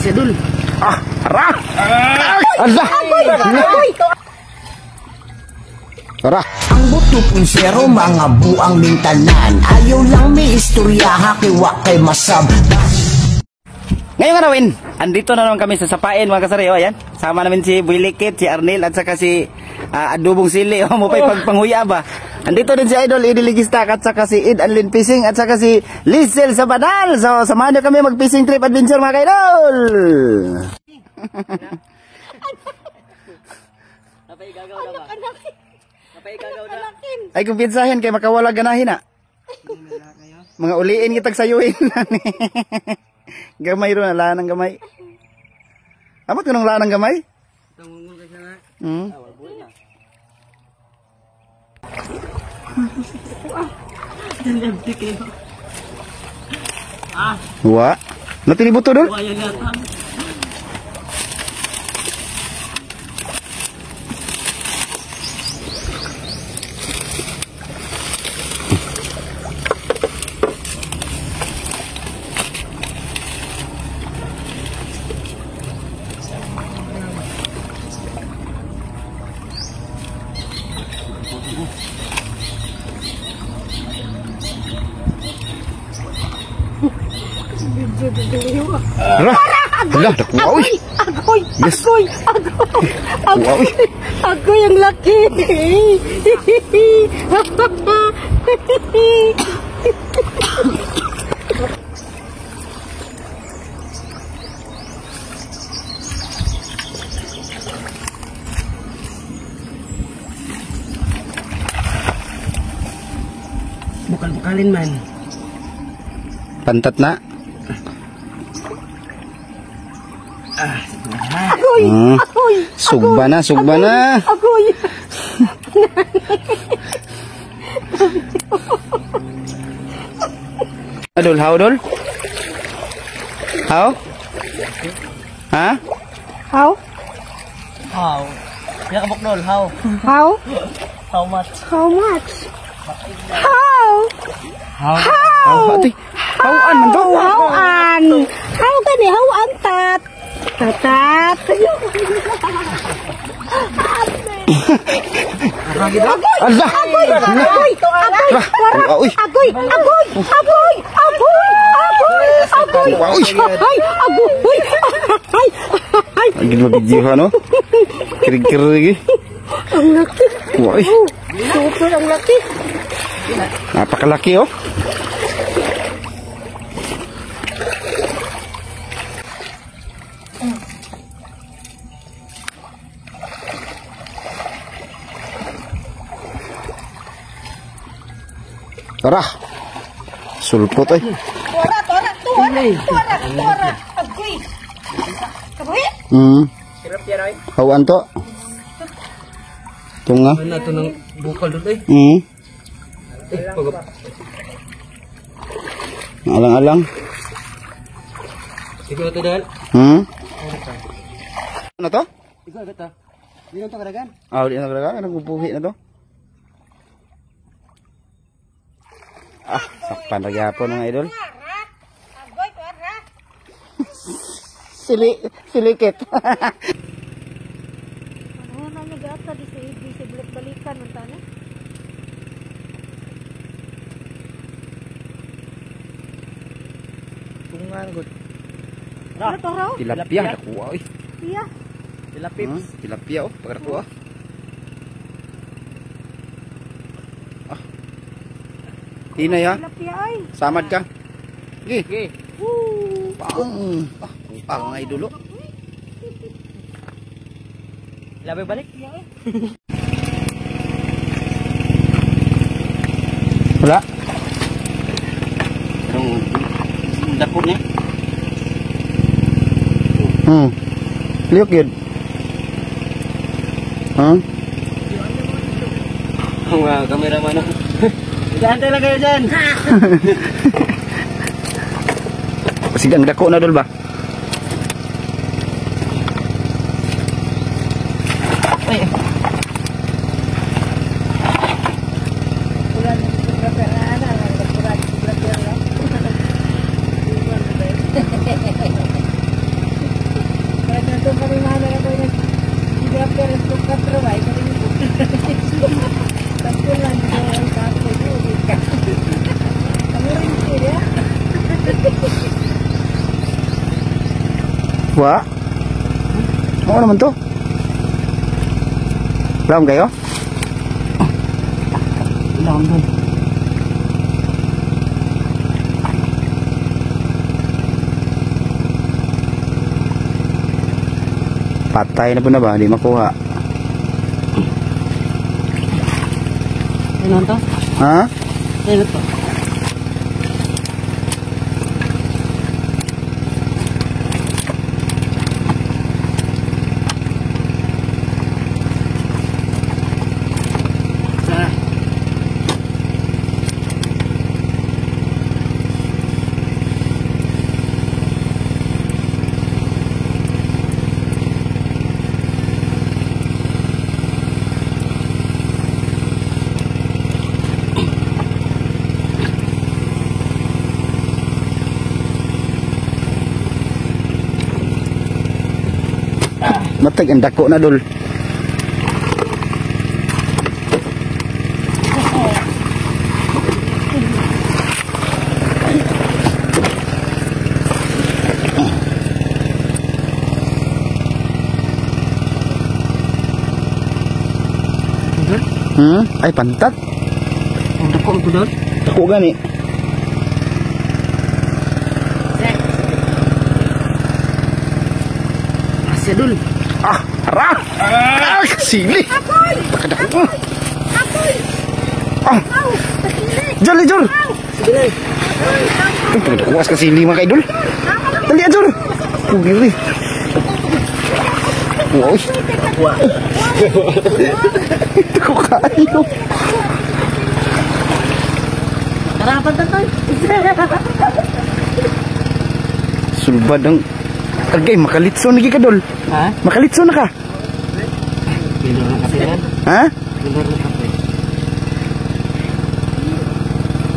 si Idol. Ara! Allah! Ara! Ang buto punsero mga buang mintanan. Ayaw lang may istorya hakiwak kay masab. Ngayong arawin, andito na naman kami sa Sapain mga kasari. O, ayan. Sama namin si Builikit, si Arnel at saka si Adubong Sili. O, mo pa'y pagpanghuya ba? Andito din si Idol Idiligista at saka si Id Anlin Fishing at saka si Lizel sa Banal. So, samahan nyo kami mag-fishing trip adventure mga ka-idol. Napay gagaw na ba? Napay gagaw na. Ay, kung pinsahin kay makawala ganahin na. Mga uliin kitag sayuin. Gamay ron, laan ng gamay. Amat ko nung laan ng gamay? Tungungol ka sana. Wa. Natinibuto dul? Ayan na. Ara! Allah! Agoy! Agoy! Yes. Agoy! Agoy! Agoy ang laki! Bukal-bukalin man. Pantat na. Agoy! Agoy! Sugba na, sugba na. Agoy! Adol, how dol? How? Ha? How? How? Kaya ka buknol, how? How? How much? How much? How? How? How? Ate, how-an man to? How-an? How gani? How-an tat? Tatat? Allah! Agoy! Agoy! Agoy! Agoy! Agoy! Agoy! Agoy! Agoy! Agoy! Ay! Agoy! Ay! Ay! Lagi mabidyohan, no? Kirig-kirig lagi. Ang laki! Uy! Super ang laki! Napakalaki, oh. Tara. Sulpot ay. Tora! Agoy! Agoy! Sirap yan ay. Hawan to. Tunga. Ano ito ng bukal doon eh? Pagod. Alang-alang. Ikaw ito dahil? Ano to? Ikaw ito. Hindi na ito karagan. Di na talaga. Nagpupuhi na to. Sakpan lagi po mga idol. Agoy! Tora! Silikit. Ano na nag-aata di sa balik-balikan ng tanah? Tungan good. Ano to raw? Tilapia. Nakuha oy. Iya. Tilapips. Tilapia oh. Pagkakuha. Hinay ha. Tilapia ay. Samad ka. Gi. Okay. Pang ay dulo. Labay balik. Wala. Yung dako niya. Liok yun. Mga kameraman. Hantay lang kayo dyan. Sigang dako na dul ba? Wah. Ano naman to? Alam kayo? Lang doon. Patay na po na ba? Hindi makuha. Ano to? Ha? Ano to? Matag ang dako na dul. Ay pantat. Ang dako ito doon. Dako gani. Asya dul. Ah, hara. Ah, sili. Pakadako. Ah. Jol, jol. Sige. Kuwas ka sili mga kaidol. Dali jol. Pugiri. Wow. Ko kayo. Karapan tayo. Sulbad ang Agay, makalitso na kadol. Ha? Makalitso na ka. Pilo na kasi yan. Ha? Pilo na kasi.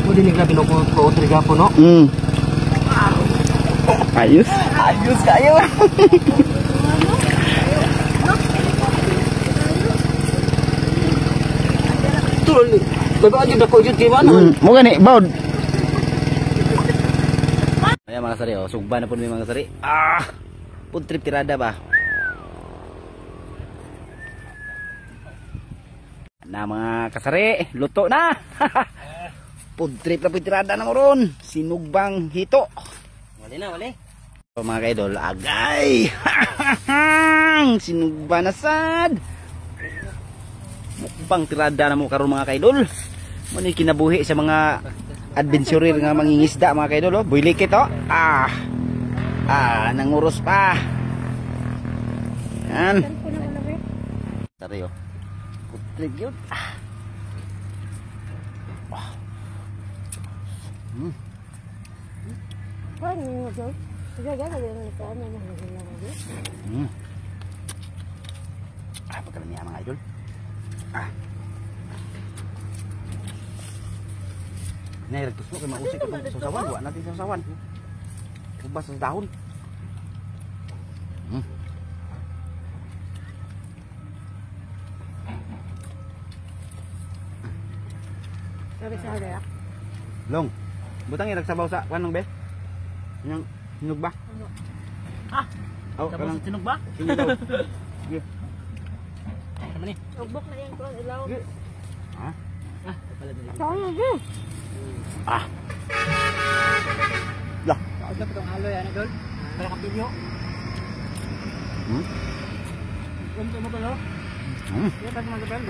Mo dinig na ko triga po no. Ayos. Ayos kayo. Tul. Bago aja dako jud di mana. Mo gani baud. Ayan mga sari, oh. Sugba na po may mga sari. Ah! Food trip tirada ba? Na mga kasari, luto na! Food trip na po tirada na mo ron. Sinugbang hito. Wali na, wali. So, mga kaidol, agay! Sinugba na sad! Mukbang tirada na mo karon mga kaidol. Muna kinabuhi sa mga adventurer nga mangingisda mga kaidol, oh. Builikit oh. Nanguros pa. Yan. Tari oh. Kutrip yun. Pagkalan niya mga idol. Nairegtos mo kay mausik itong sasawan. Huwag natin sa sasawan. Ubas sa dahon. Long, butang iragsabaw sa kanong be? Yang hinog ba? Oh, kanang Tinog ba? hinog daw. Sige. Sama ni. Ugbok na yan ko ilaw. Sige. Lah. Ano pa tong aloy ano dol? Para kapilyo. Kunto mo ba lo? Yan pa mga kapel.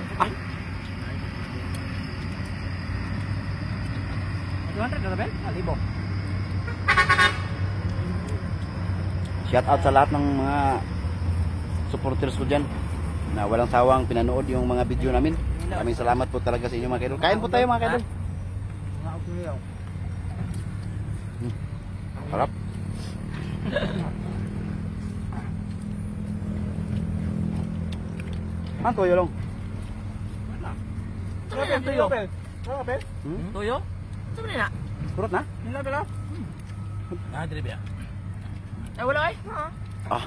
Ano ka kapel? Alibo. Shout out sa lahat ng mga supporters ko dyan na walang sawang pinanood yung mga video namin. Maraming salamat po talaga sa inyo mga kaidol. Kain po tayo mga kaidol. Harap. Ang toyo lang. Tuyo. Tuyo? Sama ni na. Kurot na? Nila bela. Ah, dire biya. Ay wala ay. Ah,